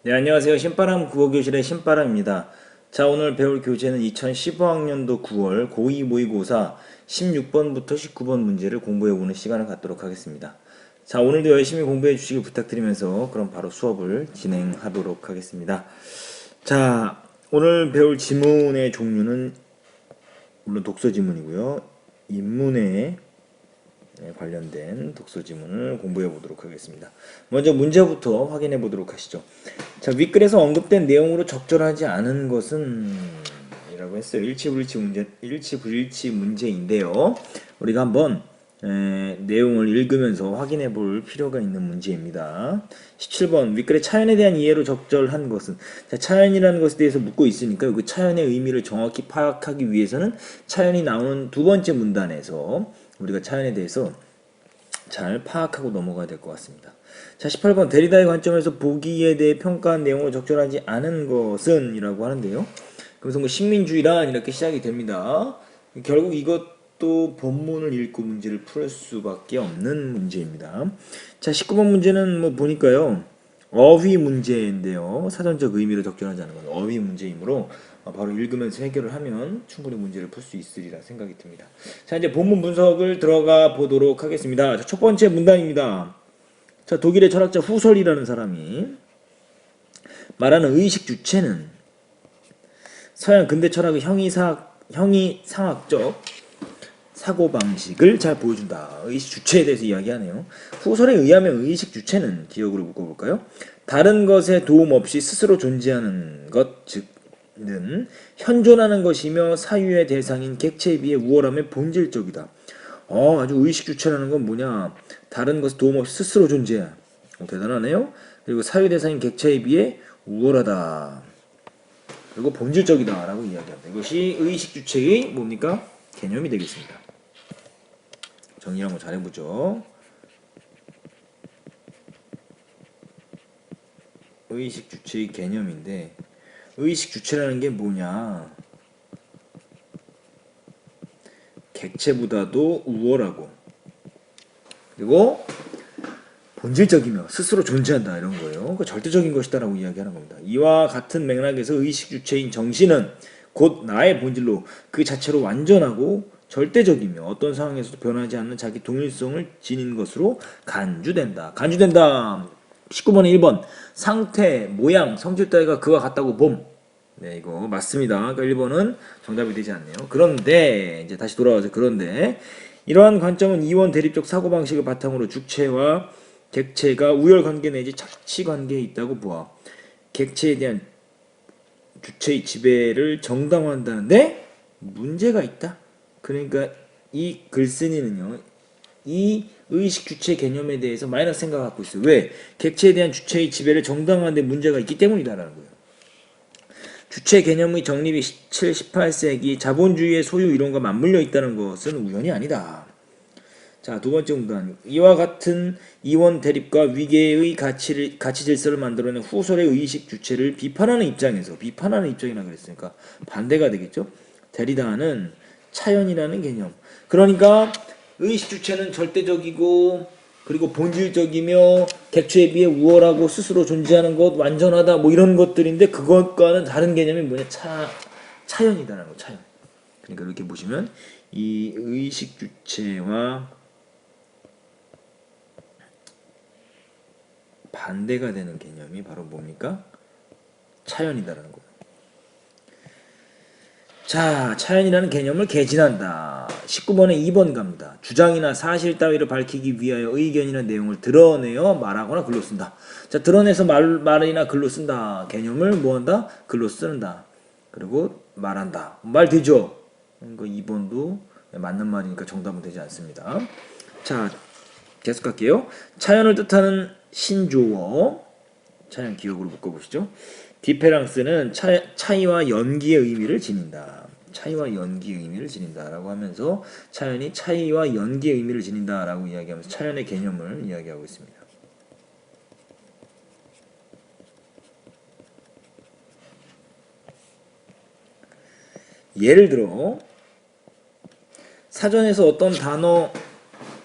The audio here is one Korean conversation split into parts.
네, 안녕하세요. 신바람 국어교실의 신바람입니다. 자, 오늘 배울 교재는 2015학년도 9월 고2 모의고사 16번부터 19번 문제를 공부해보는 시간을 갖도록 하겠습니다. 자, 오늘도 열심히 공부해 주시길 부탁드리면서 그럼 바로 수업을 진행하도록 하겠습니다. 자, 오늘 배울 지문의 종류는 물론 독서 지문이고요. 인문에 관련된 독서 지문을 공부해 보도록 하겠습니다. 먼저 문제부터 확인해 보도록 하시죠. 자, 윗글에서 언급된 내용으로 적절하지 않은 것은 이라고 했어요. 일치불일치 문제인데요. 우리가 한번 내용을 읽으면서 확인해 볼 필요가 있는 문제입니다. 17번 윗글의 차연에 대한 이해로 적절한 것은, 자, 차연이라는 것에 대해서 묻고 있으니까 그 차연의 의미를 정확히 파악하기 위해서는 차연이 나오는 두 번째 문단에서 우리가 차연에 대해서 잘 파악하고 넘어가야 될 것 같습니다. 자, 18번 데리다의 관점에서 보기에 대해 평가한 내용으로 적절하지 않은 것은 이라고 하는데요. 그래서 뭐 식민주의란 이렇게 시작이 됩니다. 결국 이것도 본문을 읽고 문제를 풀 수밖에 없는 문제입니다. 자, 19번 문제는 뭐 보니까요, 어휘 문제인데요. 사전적 의미로 적절하지 않은 건 어휘 문제이므로 바로 읽으면서 해결을 하면 충분히 문제를 풀 수 있으리라 생각이 듭니다. 자, 이제 본문 분석을 들어가 보도록 하겠습니다. 자, 첫 번째 문단입니다. 자, 독일의 철학자 후설이라는 사람이 말하는 의식 주체는 서양 근대 철학의 형이상학적 사고방식을 잘 보여준다. 의식 주체에 대해서 이야기하네요. 후설에 의하면 의식 주체는, 기억으로 묶어볼까요? 다른 것에 도움 없이 스스로 존재하는 것, 즉는 현존하는 것이며 사유의 대상인 객체에 비해 우월함의 본질적이다. 아주 의식 주체라는 건 뭐냐? 다른 것에 도움 없이 스스로 존재해. 대단하네요. 그리고 사유 대상인 객체에 비해 우월하다. 그리고 본질적이다 라고 이야기합니다. 이것이 의식 주체의 뭡니까? 개념이 되겠습니다. 정리 한번 잘 해보죠. 의식 주체의 개념인데, 의식 주체라는 게 뭐냐? 객체보다도 우월하고, 그리고 본질적이며 스스로 존재한다 이런 거예요. 그 절대적인 것이다라고 이야기하는 겁니다. 이와 같은 맥락에서 의식 주체인 정신은 곧 나의 본질로 그 자체로 완전하고 절대적이며 어떤 상황에서도 변하지 않는 자기 동일성을 지닌 것으로 간주된다. 간주된다. 19번에 1번 상태, 모양, 성질 따위가 그와 같다고 봄. 네, 이거 맞습니다. 그러니까 1번은 정답이 되지 않네요. 그런데 이제 다시 돌아와서, 그런데 이러한 관점은 이원 대립적 사고방식을 바탕으로 주체와 객체가 우열관계 내지 착취관계에 있다고 보아 객체에 대한 주체의 지배를 정당화한다는데 문제가 있다. 그러니까 이 글쓴이는요, 이 의식 주체 개념에 대해서 마이너스 생각을 갖고 있어요. 왜? 객체에 대한 주체의 지배를 정당화하는데 문제가 있기 때문이다라는 거예요. 주체 개념의 정립이 17, 18세기 자본주의의 소유 이론과 맞물려 있다는 것은 우연이 아니다. 자, 두 번째 문단. 이와 같은 이원 대립과 위계의 가치 질서를 만들어낸 후설의 의식 주체를 비판하는 입장이라 그랬으니까 반대가 되겠죠. 데리다는 차연이라는 개념. 그러니까 의식 주체는 절대적이고 그리고 본질적이며 객체에 비해 우월하고 스스로 존재하는 것, 완전하다, 뭐 이런 것들인데 그것과는 다른 개념이 뭐냐? 차연이다라는 거, 차연. 그러니까 이렇게 보시면 이 의식 주체와 반대가 되는 개념이 바로 뭡니까? 차연이다라는 거예요. 자, 차연이라는 개념을 개진한다. 19번에 2번 갑니다. 주장이나 사실 따위를 밝히기 위하여 의견이나 내용을 드러내어 말하거나 글로 쓴다. 자, 드러내서 말이나 글로 쓴다. 개념을 뭐한다? 글로 쓰는다. 그리고 말한다. 말 되죠? 이거 2번도 맞는 말이니까 정답은 되지 않습니다. 자, 계속 갈게요. 차연을 뜻하는 신조어, 차연 기억으로 묶어보시죠. 디페랑스는 차이와 연기의 의미를 지닌다. 차이와 연기의 의미를 지닌다라고 하면서 차연이 차이와 연기의 의미를 지닌다라고 이야기하면서 차연의 개념을 이야기하고 있습니다. 예를 들어 사전에서 어떤 단어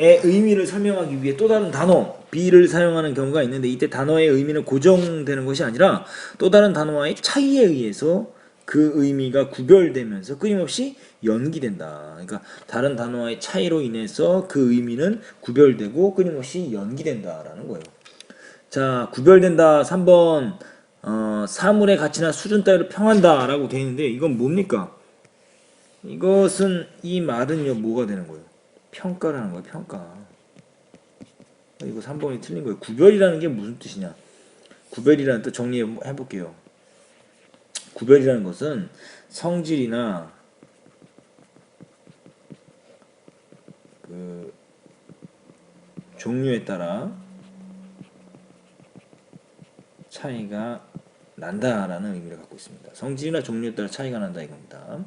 의미를 설명하기 위해 또 다른 단어 be를 사용하는 경우가 있는데, 이때 단어의 의미는 고정되는 것이 아니라 또 다른 단어와의 차이에 의해서 그 의미가 구별되면서 끊임없이 연기된다. 그러니까 다른 단어와의 차이로 인해서 그 의미는 구별되고 끊임없이 연기된다라는 거예요. 자, 구별된다. 3번 사물의 가치나 수준 따위를 평한다 라고 되어 있는데, 이건 뭡니까? 이것은, 이 말은요 뭐가 되는 거예요? 평가라는 거예요. 평가. 이거 3번이 틀린 거예요. 구별이라는 게 무슨 뜻이냐? 구별이라는 뜻 정리해 볼게요. 구별이라는 것은 성질이나 그 종류에 따라 차이가 난다라는 의미를 갖고 있습니다. 성질이나 종류에 따라 차이가 난다 이겁니다.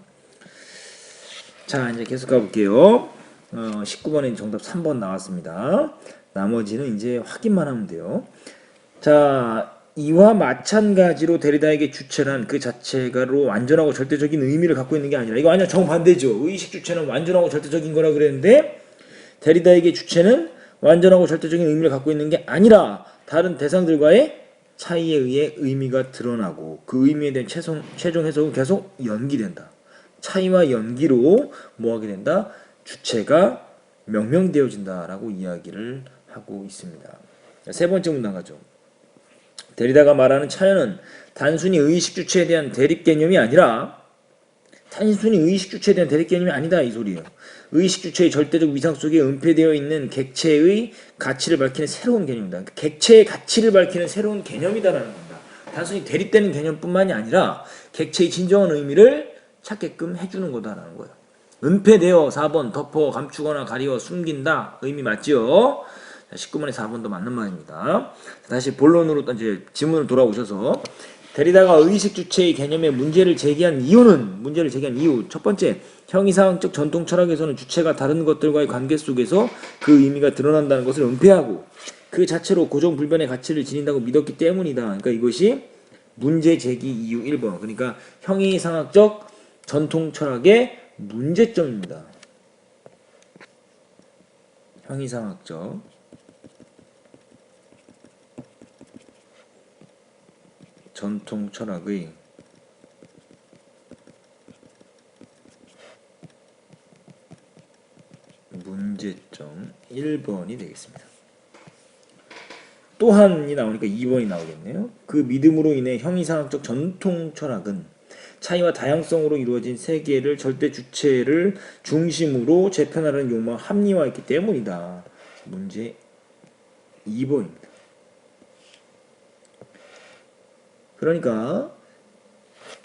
자, 이제 계속 가볼게요. 19번에 정답 3번 나왔습니다. 나머지는 이제 확인만 하면 돼요. 자, 이와 마찬가지로 데리다에게 주체란 그 자체가로 완전하고 절대적인 의미를 갖고 있는 게 아니라, 이거 완전 정반대죠. 의식 주체는 완전하고 절대적인 거라 그랬는데, 데리다에게 주체는 완전하고 절대적인 의미를 갖고 있는 게 아니라 다른 대상들과의 차이에 의해 의미가 드러나고 그 의미에 대한 최종 해석은 계속 연기된다. 차이와 연기로 뭐하게 된다? 주체가 명명되어진다라고 이야기를 하고 있습니다. 세 번째 문단 가죠. 데리다가 말하는 차이는 단순히 의식 주체에 대한 대립 개념이 아니라, 단순히 의식 주체에 대한 대립 개념이 아니다 이 소리예요. 의식 주체의 절대적 위상 속에 은폐되어 있는 객체의 가치를 밝히는 새로운 개념이다. 그러니까 객체의 가치를 밝히는 새로운 개념이다라는 겁니다. 단순히 대립되는 개념뿐만이 아니라 객체의 진정한 의미를 찾게끔 해주는 거다라는 거예요. 은폐되어 4번 덮어 감추거나 가리워 숨긴다 의미 맞지요? 19번에 4번도 맞는 말입니다. 다시 본론으로 이제 지문을 돌아오셔서, 데리다가 의식 주체의 개념에 문제를 제기한 이유. 첫 번째, 형이상학적 전통 철학에서는 주체가 다른 것들과의 관계 속에서 그 의미가 드러난다는 것을 은폐하고 그 자체로 고정불변의 가치를 지닌다고 믿었기 때문이다. 그러니까 이것이 문제 제기 이유 1번. 그러니까 형이상학적 전통 철학의 문제점입니다. 형이상학적 전통 철학의 문제점 1번이 되겠습니다. 또한이 나오니까 2번이 나오겠네요. 그 믿음으로 인해 형이상학적 전통 철학은 차이와 다양성으로 이루어진 세계를 절대 주체를 중심으로 재편하려는 욕망을 합리화했기 때문이다. 문제 2번입니다. 그러니까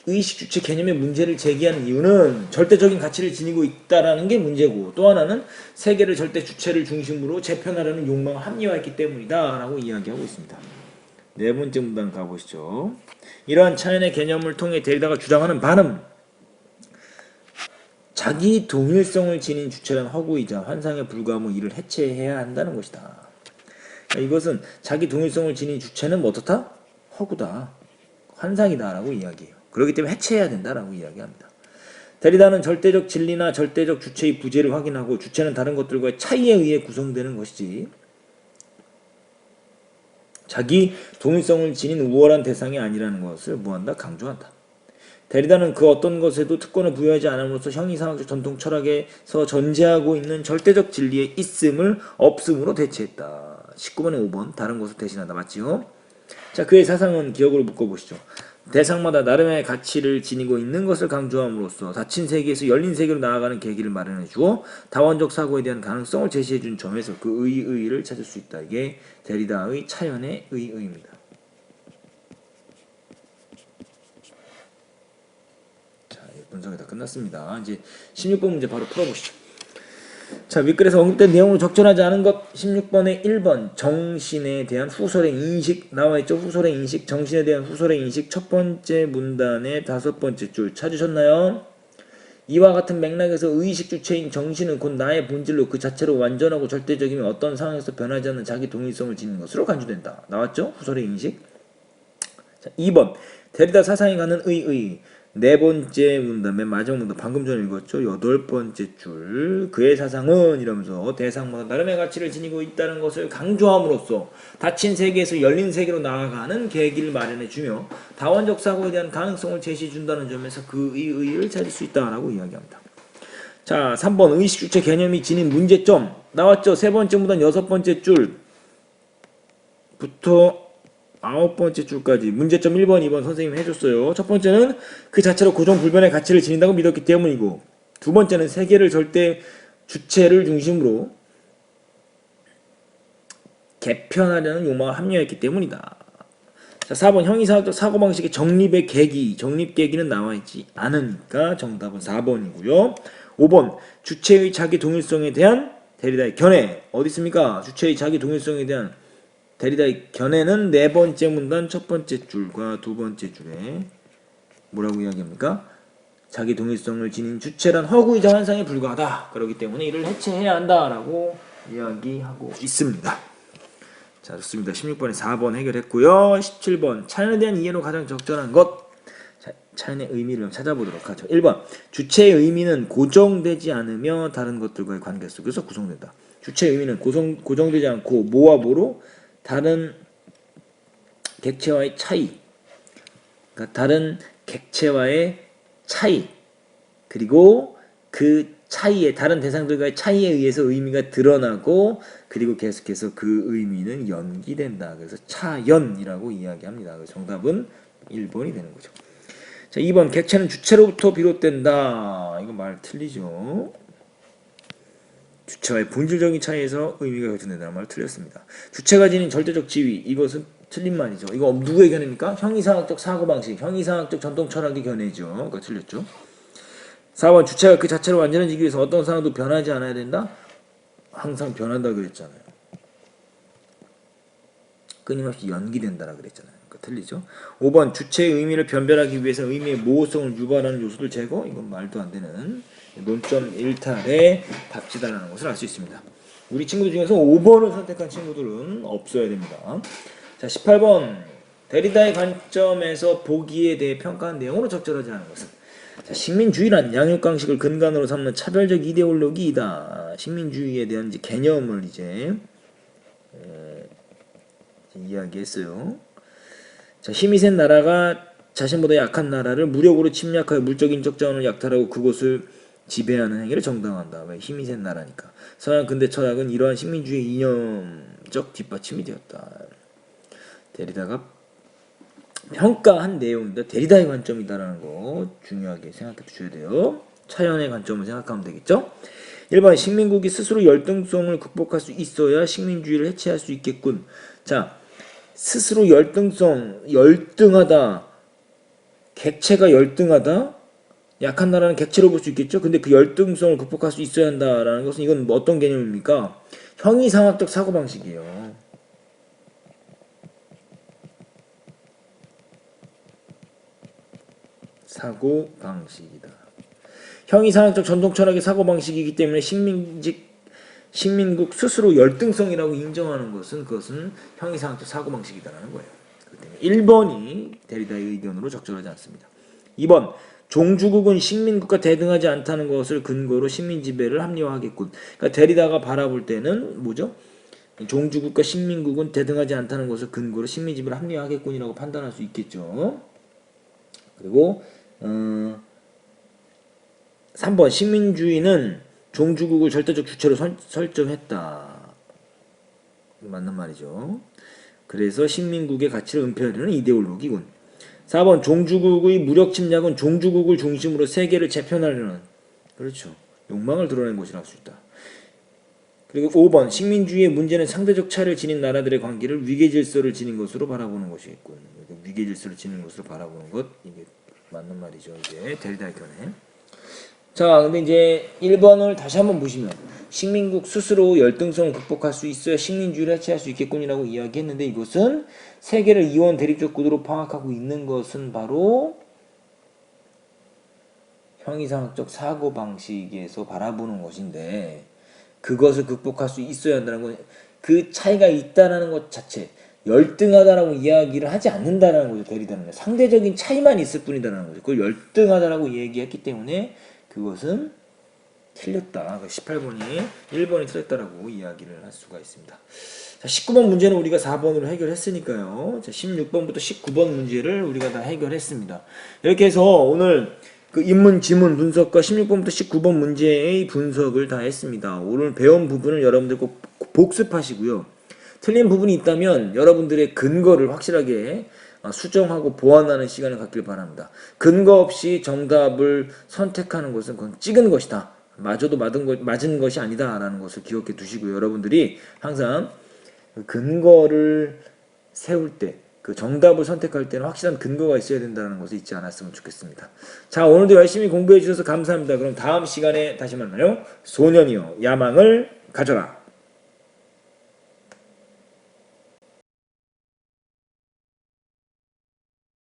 의식 주체 개념의 문제를 제기하는 이유는 절대적인 가치를 지니고 있다라는 게 문제고, 또 하나는 세계를 절대 주체를 중심으로 재편하려는 욕망을 합리화했기 때문이다 라고 이야기하고 있습니다. 네 번째 문단 가보시죠. 이러한 차원의 개념을 통해 데리다가 주장하는 바는 자기 동일성을 지닌 주체란 허구이자 환상에 불과하며 이를 해체해야 한다는 것이다. 그러니까 이것은 자기 동일성을 지닌 주체는 뭐 어떻다? 허구다. 환상이다 라고 이야기해요. 그렇기 때문에 해체해야 된다라고 이야기합니다. 데리다는 절대적 진리나 절대적 주체의 부재를 확인하고 주체는 다른 것들과의 차이에 의해 구성되는 것이지 자기 동일성을 지닌 우월한 대상이 아니라는 것을 뭐한다? 강조한다. 데리다는 그 어떤 것에도 특권을 부여하지 않음으로써 형이상학적 전통 철학에서 전제하고 있는 절대적 진리의 있음을 없음으로 대체했다. 19번에 5번 다른 것을 대신한다. 맞지요? 자, 그의 사상은 기억으로 묶어보시죠. 대상마다 나름의 가치를 지니고 있는 것을 강조함으로써 닫힌 세계에서 열린 세계로 나아가는 계기를 마련해주어 다원적 사고에 대한 가능성을 제시해준 점에서 그 의의를 찾을 수 있다. 이게 데리다의 차연의 의의입니다. 자, 분석이 다 끝났습니다. 이제 16번 문제 바로 풀어보시죠. 자, 윗글에서 언급된 내용으로 적절하지 않은 것 16번의 1번 정신에 대한 후설의 인식 나와있죠. 후설의 인식, 정신에 대한 후설의 인식 첫 번째 문단의 다섯 번째 줄 찾으셨나요? 이와 같은 맥락에서 의식 주체인 정신은 곧 나의 본질로 그 자체로 완전하고 절대적이며 어떤 상황에서 변하지 않는 자기 동일성을 지닌 것으로 간주된다. 나왔죠? 후설의 인식. 자, 2번 데리다 사상이 갖는 의의 네 번째 문단, 맨 마지막 문단 방금 전에 읽었죠. 여덟 번째 줄, 그의 사상은 이러면서 대상보다 나름의 가치를 지니고 있다는 것을 강조함으로써 닫힌 세계에서 열린 세계로 나아가는 계기를 마련해주며 다원적 사고에 대한 가능성을 제시해준다는 점에서 그의 의의를 찾을 수 있다라고 이야기합니다. 자, 3번 의식주체 개념이 지닌 문제점 나왔죠. 세 번째 문단 여섯 번째 줄부터 아홉 번째 줄까지 문제점 1번, 2번 선생님이 해줬어요. 첫 번째는 그 자체로 고정불변의 가치를 지닌다고 믿었기 때문이고, 두 번째는 세계를 절대 주체를 중심으로 개편하려는 욕망을 합리화했기 때문이다. 자, 4번 형이사학적 사고방식의 정립의 계기, 정립 계기는 나와있지 않으니까 정답은 4번이고요. 5번 주체의 자기 동일성에 대한 데리다의 견해 어디 있습니까? 주체의 자기 동일성에 대한 데리다의 견해는 네 번째 문단 첫 번째 줄과 두 번째 줄에 뭐라고 이야기합니까? 자기 동일성을 지닌 주체란 허구이자 환상에 불과하다. 그렇기 때문에 이를 해체해야 한다라고 이야기하고 있습니다. 자, 좋습니다. 16번에 4번 해결했고요. 17번 차연에 대한 이해로 가장 적절한 것. 자, 차연의 의미를 찾아보도록 하죠. 1번 주체의 의미는 고정되지 않으며 다른 것들과의 관계 속에서 구성된다. 주체의 의미는 고정되지 않고 뭐와 뭐로 다른 객체와의 차이, 그러니까 다른 객체와의 차이, 그리고 그 차이에 다른 대상들과의 차이에 의해서 의미가 드러나고, 그리고 계속해서 그 의미는 연기된다. 그래서 차연이라고 이야기합니다. 그래서 정답은 1번이 되는 거죠. 자, 2번 객체는 주체로부터 비롯된다. 이거 말 틀리죠. 주체와의 본질적인 차이에서 의미가 결정된다는 말 틀렸습니다. 주체가 지닌 절대적 지위, 이것은 틀린 말이죠. 이거 누구의 견해입니까? 형이상학적 사고방식, 형이상학적 전통철학의 견해죠. 그러니까 틀렸죠. 4번 주체가 그 자체로 완전해지기 위해서 어떤 상황도 변하지 않아야 된다? 항상 변한다 그랬잖아요. 끊임없이 연기된다라 그랬잖아요. 그러니까 틀리죠. 5번 주체의 의미를 변별하기 위해서 의미의 모호성을 유발하는 요소들 제거, 이건 말도 안 되는 논점 일탈의 답지다라는 것을 알 수 있습니다. 우리 친구들 중에서 5번을 선택한 친구들은 없어야 됩니다. 자, 18번 데리다의 관점에서 보기에 대해 평가한 내용으로 적절하지 않은 것은. 자, 식민주의란 양육강식을 근간으로 삼는 차별적 이데올로기이다. 식민주의에 대한 이제 개념을 이제 이야기했어요. 자, 힘이 센 나라가 자신보다 약한 나라를 무력으로 침략하여 물적 인적 자원을 약탈하고 그곳을 지배하는 행위를 정당화한다. 왜? 힘이 센 나라니까. 서양 근대 철학은 이러한 식민주의 이념적 뒷받침이 되었다. 데리다가 평가한 내용입니다. 데리다의 관점이다라는 거 중요하게 생각해 두셔야 돼요. 차연의 관점을 생각하면 되겠죠. 1번 식민국이 스스로 열등성을 극복할 수 있어야 식민주의를 해체할 수 있겠군. 자, 스스로 열등하다, 객체가 열등하다, 약한 나라는 객체로 볼 수 있겠죠. 근데 그 열등성을 극복할 수 있어야 한다라는 것은 이건 어떤 개념입니까? 형이상학적 사고방식이에요. 사고방식이다. 형이상학적 전통철학의 사고방식이기 때문에 식민국 스스로 열등성이라고 인정하는 것은 그것은 형이상학적 사고방식이다라는 거예요. 그렇기 때문에 1번이 데리다의 의견으로 적절하지 않습니다. 2번 종주국은 식민국과 대등하지 않다는 것을 근거로 식민지배를 합리화하겠군. 그러니까 데리다가 바라볼 때는 뭐죠? 종주국과 식민국은 대등하지 않다는 것을 근거로 식민지배를 합리화하겠군이라고 판단할 수 있겠죠. 그리고 3번 식민주의는 종주국을 절대적 주체로 설정했다. 맞는 말이죠. 그래서 식민국의 가치를 은폐하려는 이데올로기군. 4번 종주국의 무력 침략은 종주국을 중심으로 세계를 재편하려는, 그렇죠, 욕망을 드러낸 것이라 할 수 있다. 그리고 5번 식민주의의 문제는 상대적 차를 지닌 나라들의 관계를 위계질서를 지닌 것으로 바라보는 것이겠군. 위계질서를 지닌 것으로 바라보는 것, 이게 맞는 말이죠. 이제 데리다의 견해. 자, 근데 이제 1번을 다시 한번 보시면 식민국 스스로 열등성을 극복할 수 있어야 식민주의를 해체할 수 있겠군이라고 이야기했는데, 이것은 세계를 이원 대립적 구도로 파악하고 있는 것은 바로 형이상학적 사고방식에서 바라보는 것인데, 그것을 극복할 수 있어야 한다는 건 그 차이가 있다는 것 자체, 열등하다라고 이야기를 하지 않는다라는 거죠. 대리단은 상대적인 차이만 있을 뿐이다라는 거죠. 그걸 열등하다라고 얘기했기 때문에 그것은 틀렸다. 18번이 1번이 틀렸다라고 이야기를 할 수가 있습니다. 자, 19번 문제는 우리가 4번으로 해결했으니까요. 자, 16번부터 19번 문제를 우리가 다 해결했습니다. 이렇게 해서 오늘 그 인문 지문 분석과 16번부터 19번 문제의 분석을 다 했습니다. 오늘 배운 부분을 여러분들 꼭 복습하시고요. 틀린 부분이 있다면 여러분들의 근거를 확실하게 수정하고 보완하는 시간을 갖길 바랍니다. 근거 없이 정답을 선택하는 것은 그건 찍은 것이다. 맞아도 맞은 것이 아니다 라는 것을 기억해 두시고요. 여러분들이 항상 근거를 세울 때, 그 정답을 선택할 때는 확실한 근거가 있어야 된다는 것을 잊지 않았으면 좋겠습니다. 자, 오늘도 열심히 공부해 주셔서 감사합니다. 그럼 다음 시간에 다시 만나요. 소년이여 야망을 가져라.